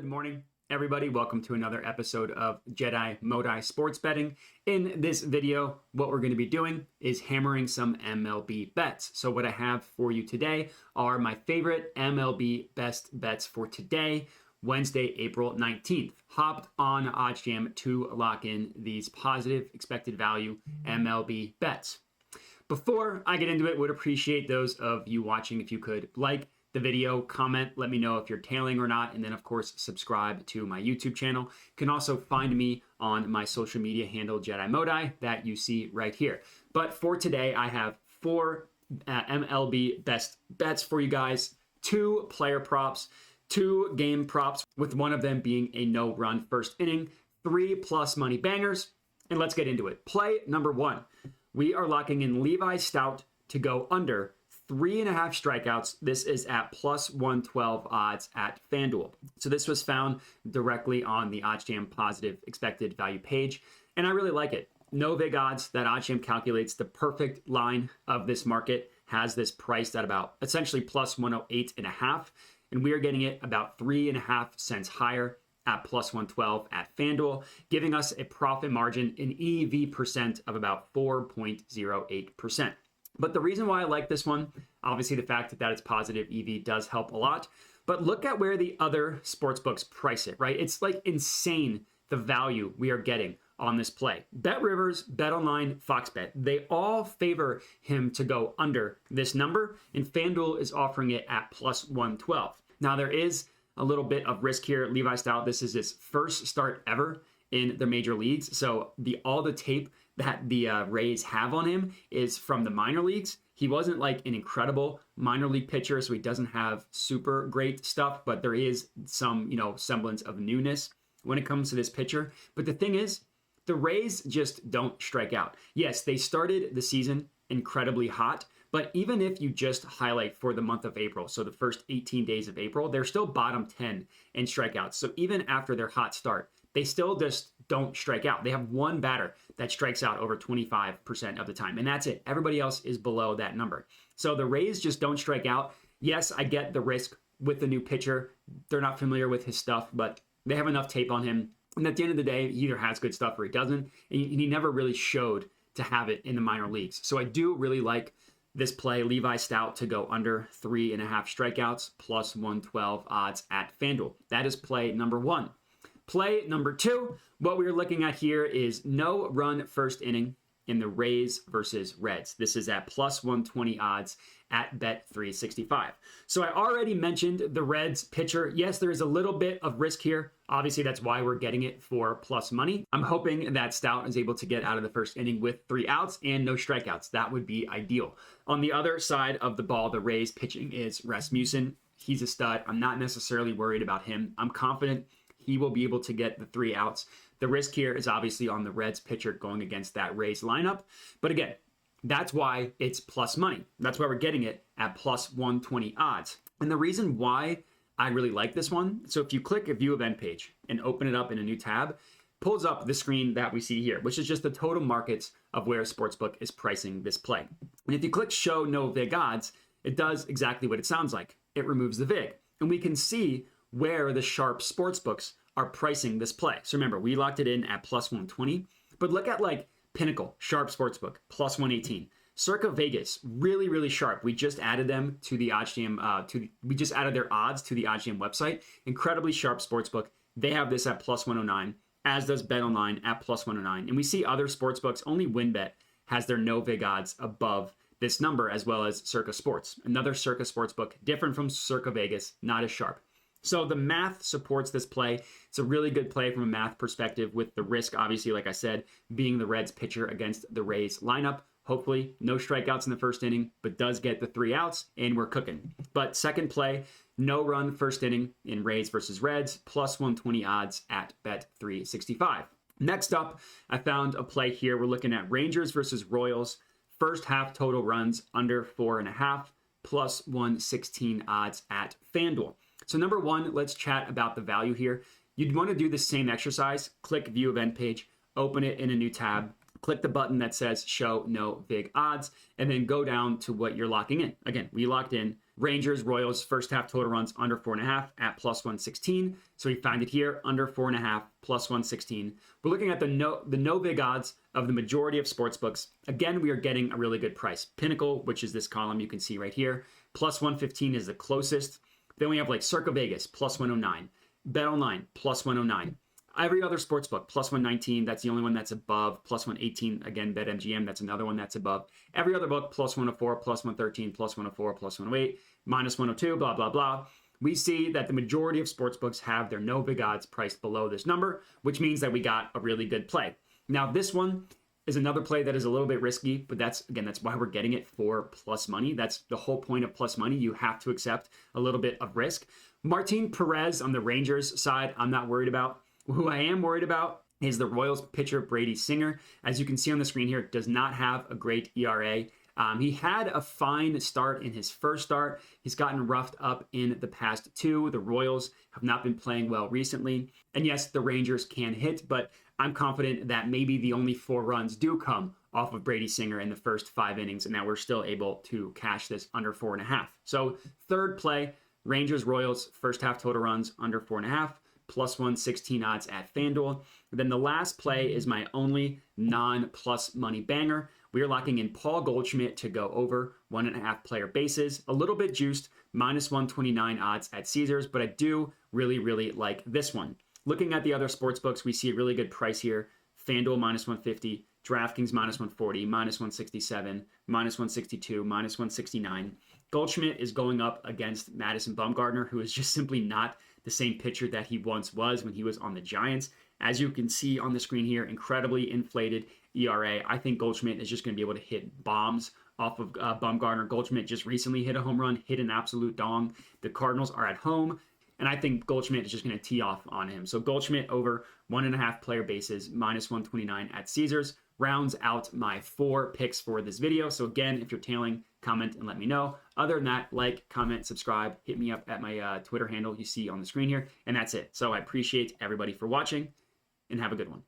Good morning, everybody. Welcome to another episode of Jedi Modi Sports Betting. In this video, what we're going to be doing is hammering some MLB bets. So what I have for you today are my favorite MLB best bets for today, Wednesday, April 19th. Hopped on OddsJam to lock in these positive expected value MLB bets. Before I get into it, would appreciate those of you watching if you could like the video, comment, let me know if you're tailing or not, and then of course subscribe to my YouTube channel. You can also find me on my social media handle Jedi Modi that you see right here. But for today, I have four MLB best bets for you guys, 2 player props, 2 game props, with one of them being a no-run first inning, 3 plus money bangers, and let's get into it. Play number 1. We are locking in Levi Stout to go under 3.5 strikeouts. This is at plus 112 odds at FanDuel. So this was found directly on the OddsJam positive expected value page, and I really like it. No vig odds that OddsJam calculates the perfect line of this market, has this priced at about essentially plus 108.5, and we are getting it about 3.5 cents higher at plus 112 at FanDuel, giving us a profit margin in EV percent of about 4.08%. But the reason why I like this one, obviously the fact that it's positive EV does help a lot. But look at where the other sportsbooks price it, right? It's like insane the value we are getting on this play. BetRivers, BetOnline, FoxBet, they all favor him to go under this number, and FanDuel is offering it at plus 112. Now there is a little bit of risk here. Levi Stout, this is his first start ever in the major leagues. So all the tape that the Rays have on him is from the minor leagues. He wasn't like an incredible minor league pitcher, so he doesn't have super great stuff, but there is some, semblance of newness when it comes to this pitcher. But the thing is, the Rays just don't strike out. Yes, they started the season incredibly hot, but even if you just highlight for the month of April, so the first 18 days of April, they're still bottom 10 in strikeouts. So even after their hot start, they still just don't strike out. They have one batter that strikes out over 25% of the time, and that's it. Everybody else is below that number. So the Rays just don't strike out. Yes, I get the risk with the new pitcher. They're not familiar with his stuff, but they have enough tape on him. And at the end of the day, he either has good stuff or he doesn't. And he never really showed to have it in the minor leagues. So I do really like this play, Levi Stout to go under 3.5 strikeouts, plus 112 odds at FanDuel. That is play number 1. Play number 2, what we're looking at here is no run first inning in the Rays versus Reds. This is at plus 120 odds at Bet365. So I already mentioned the Reds pitcher. Yes, there is a little bit of risk here. Obviously, that's why we're getting it for plus money. I'm hoping that Stout is able to get out of the first inning with 3 outs and no strikeouts. That would be ideal. On the other side of the ball, the Rays pitching is Rasmussen. He's a stud. I'm not necessarily worried about him. I'm confident he will be able to get the 3 outs. The risk here is obviously on the Reds pitcher going against that Rays lineup. But again, that's why it's plus money. That's why we're getting it at plus 120 odds. And the reason why I really like this one, so if you click a view event page and open it up in a new tab, pulls up the screen that we see here, which is just the total markets of where Sportsbook is pricing this play. And if you click show no vig odds, it does exactly what it sounds like. It removes the vig. And we can see where the sharp sportsbooks are pricing this play. So remember, we locked it in at plus 120, but look at like Pinnacle, sharp sportsbook, plus 118. Circa Vegas, really, really sharp. We just added them to the OddsJam, we just added their odds to the OddsJam website. Incredibly sharp sportsbook. They have this at plus 109, as does BetOnline at plus 109. And we see other sportsbooks, only WinBet has their no vig odds above this number, as well as Circa Sports. Another Circa Sportsbook, different from Circa Vegas, not as sharp. So the math supports this play. It's a really good play from a math perspective, with the risk, obviously, like I said, being the Reds pitcher against the Rays lineup. Hopefully no strikeouts in the first inning, but does get the 3 outs, and we're cooking. But second play, no run first inning in Rays versus Reds, plus 120 odds at Bet365. Next up, I found a play here. We're looking at Rangers versus Royals. First half total runs under 4.5, plus 116 odds at FanDuel. So number 1, let's chat about the value here. You'd want to do the same exercise. Click view event page, open it in a new tab, click the button that says show no vig odds, and then go down to what you're locking in. Again, we locked in Rangers, Royals, first half total runs under 4.5 at plus 116. So we find it here, under 4.5, plus 116. We're looking at the no vig odds of the majority of sportsbooks. Again, we are getting a really good price. Pinnacle, which is this column you can see right here, plus 115 is the closest. Then we have like Circa Vegas, plus 109. BetOnline, plus 109. Every other sportsbook, plus 119, that's the only one that's above. Plus 118, again, BetMGM, that's another one that's above. Every other book, plus 104, plus 113, plus 104, plus 108, minus 102, blah, blah, blah. We see that the majority of sportsbooks have their no vig odds priced below this number, which means that we got a really good play. Now, this one is another play that is a little bit risky, but that's why we're getting it for plus money. That's the whole point of plus money. You have to accept a little bit of risk. Martin Perez on the Rangers side, I'm not worried about. Who I am worried about is the Royals pitcher Brady Singer. As you can see on the screen here, does not have a great ERA. He had a fine start in his first start. He's gotten roughed up in the past two. The Royals have not been playing well recently. And yes, the Rangers can hit, but I'm confident that maybe the only 4 runs do come off of Brady Singer in the first 5 innings, and that we're still able to cash this under 4.5. So third play, Rangers, Royals, first half total runs under 4.5. Plus 116 odds at FanDuel. Then the last play is my only non-plus money banger. We are locking in Paul Goldschmidt to go over 1.5 player bases. A little bit juiced, minus 129 odds at Caesars, but I do really, really like this one. Looking at the other sports books, we see a really good price here. FanDuel minus 150, DraftKings minus 140, minus 167, minus 162, minus 169. Goldschmidt is going up against Madison Bumgarner, who is just simply not the same pitcher that he once was when he was on the Giants. As you can see on the screen here, incredibly inflated ERA. I think Goldschmidt is just going to be able to hit bombs off of Bumgarner. Goldschmidt just recently hit a home run, hit an absolute dong. The Cardinals are at home, and I think Goldschmidt is just going to tee off on him. So Goldschmidt over 1.5 player bases, minus 129 at Caesars, rounds out my 4 picks for this video. So again, if you're tailing, comment and let me know. Other than that, like, comment, subscribe, hit me up at my Twitter handle you see on the screen here, and that's it. So I appreciate everybody for watching, and have a good one.